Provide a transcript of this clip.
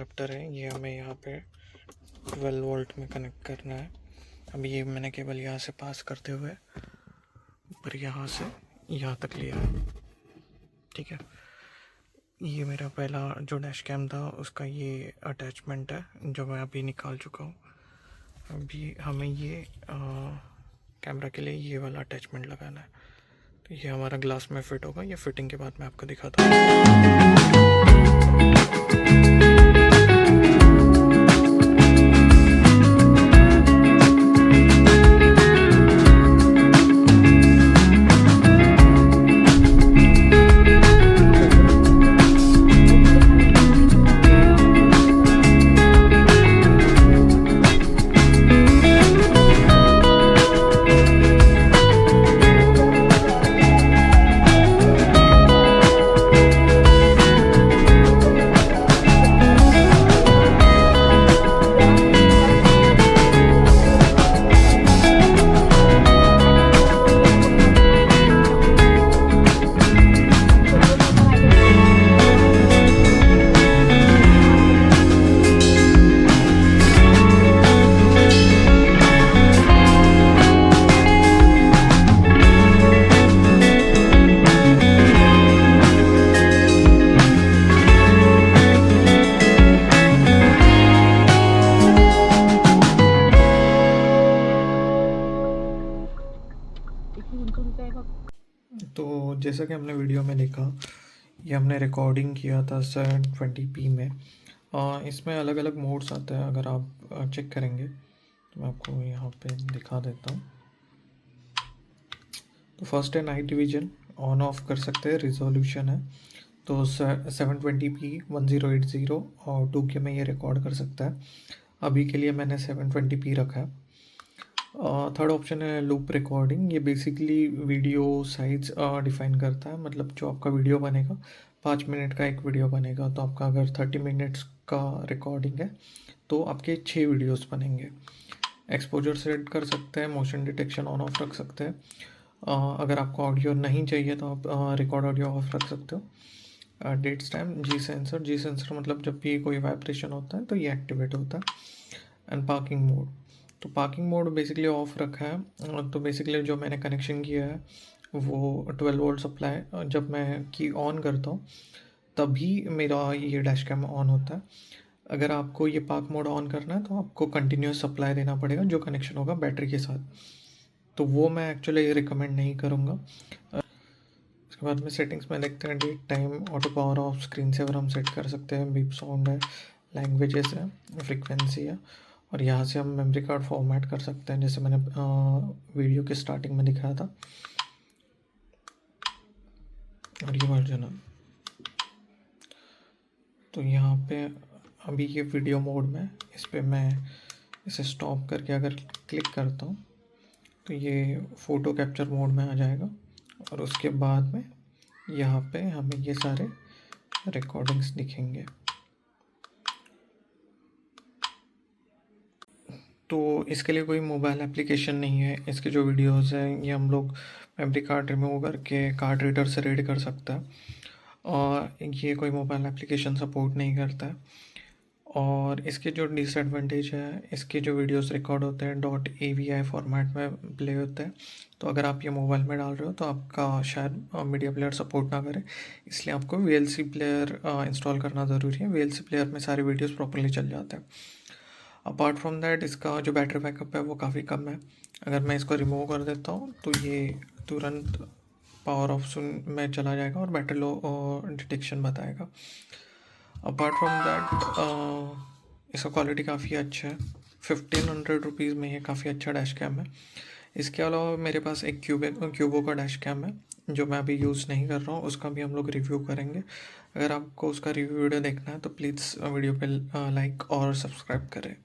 Adapter है, ये हमें यहाँ पे 12 वोल्ट में कनेक्ट करना है। अभी ये मैंने केबल यहाँ से पास करते हुए ऊपर यहाँ से यहाँ तक लिया है। ठीक है, ये मेरा पहला जो डैश कैम था उसका ये अटैचमेंट है जो मैं अभी निकाल चुका हूँ। अभी हमें ये कैमरा के लिए ये वाला अटैचमेंट लगाना है। तो ये हमारा ग्लास में फिट होगा। ये फिटिंग के बाद मैं आपको दिखाता हूँ। तो जैसा कि हमने वीडियो में देखा, ये हमने रिकॉर्डिंग किया था 720p में। इसमें अलग अलग मोड्स आते हैं, अगर आप चेक करेंगे तो मैं आपको यहाँ पे दिखा देता हूँ। तो फर्स्ट है नाइट विजन, ऑन ऑफ कर सकते हैं, रिजोल्यूशन है तो 720p 1080 और 2K में ये रिकॉर्ड कर सकता है। अभी के लिए मैंने 720p रखा है। थर्ड ऑप्शन है लूप रिकॉर्डिंग। ये बेसिकली वीडियो साइज डिफाइन करता है, मतलब जो आपका वीडियो बनेगा 5 मिनट का एक वीडियो बनेगा, तो आपका अगर 30 मिनट्स का रिकॉर्डिंग है तो आपके 6 वीडियोस बनेंगे। एक्सपोजर सेट कर सकते हैं, मोशन डिटेक्शन ऑन ऑफ रख सकते हैं। अगर आपको ऑडियो नहीं चाहिए तो आप रिकॉर्ड ऑडियो ऑफ रख सकते हो। डेट्स टाइम, जी सेंसर मतलब जब भी कोई वाइब्रेशन होता है तो ये एक्टिवेट होता है। एंड पार्किंग मोड, तो पार्किंग मोड बेसिकली ऑफ रखा है। तो बेसिकली जो मैंने कनेक्शन किया है वो 12 वोल्ट सप्लाई, जब मैं की ऑन करता हूँ तभी मेरा ये डैश कैम ऑन होता है। अगर आपको ये पार्क मोड ऑन करना है तो आपको कंटिन्यूस सप्लाई देना पड़ेगा जो कनेक्शन होगा बैटरी के साथ, तो वो मैं एक्चुअली रिकमेंड नहीं करूँगा। उसके बाद में सेटिंग्स में देखते हैं, date time, auto power off, screen saver हम सेट कर सकते हैं, बीप साउंड है, लैंग्वेजेस है, फ्रीक्वेंसी है, और यहाँ से हम मेमोरी कार्ड फॉर्मेट कर सकते हैं जैसे मैंने वीडियो के स्टार्टिंग में दिखाया था। और ये वर्जन है, तो यहाँ पे अभी ये वीडियो मोड में, इस पर मैं इसे स्टॉप करके अगर क्लिक करता हूँ तो ये फ़ोटो कैप्चर मोड में आ जाएगा। और उसके बाद में यहाँ पे हमें ये सारे रिकॉर्डिंग्स दिखेंगे। तो इसके लिए कोई मोबाइल एप्लीकेशन नहीं है। इसके जो वीडियोस हैं ये हम लोग मेमोरी कार्ड रिमूव करके कार्ड रीडर से रीड कर सकता है, और ये कोई मोबाइल एप्लीकेशन सपोर्ट नहीं करता है। और इसके जो डिसएडवांटेज है, इसके जो वीडियोस रिकॉर्ड होते हैं .avi फॉर्मेट में प्ले होते हैं, तो अगर आप ये मोबाइल में डाल रहे हो तो आपका शायद मीडिया प्लेयर सपोर्ट ना करे, इसलिए आपको VLC प्लेयर इंस्टॉल करना ज़रूरी है। VLC प्लेयर में सारे वीडियोस प्रॉपर्ली चल जाते हैं। अपार्ट फ्रॉम दैट इसका जो बैटरी बैकअप है वो काफ़ी कम है। अगर मैं इसको रिमूव कर देता हूँ तो ये तुरंत पावर ऑफ में चला जाएगा और बैटरी लो डिटेक्शन बताएगा। अपार्ट फ्रॉम दैट इसका क्वालिटी काफ़ी अच्छा है। 1500 रुपीज़ में ये काफ़ी अच्छा डैश कैम है। इसके अलावा मेरे पास एक क्यूबो का डैश कैम है जो मैं अभी यूज़ नहीं कर रहा हूँ, उसका भी हम लोग रिव्यू करेंगे। अगर आपको उसका रिव्यू वीडियो देखना है तो प्लीज़ वीडियो पे लाइक और सब्सक्राइब करें।